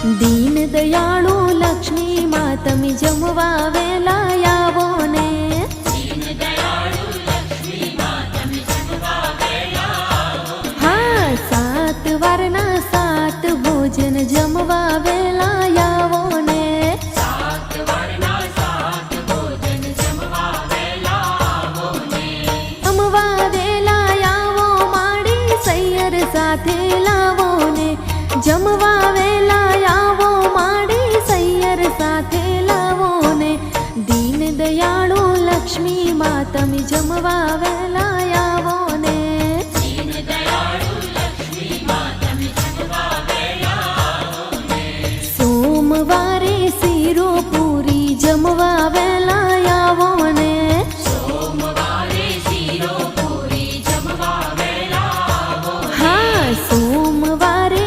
दीन दयाळु लक्ष्मी मा तमे जमवा वेला आवो ने। हाँ, 7 वारना 7 भोजन जमवा वेला आवो ने। जमवा वेला आवो माड़ी सैयर साथे लावो ने। जमवा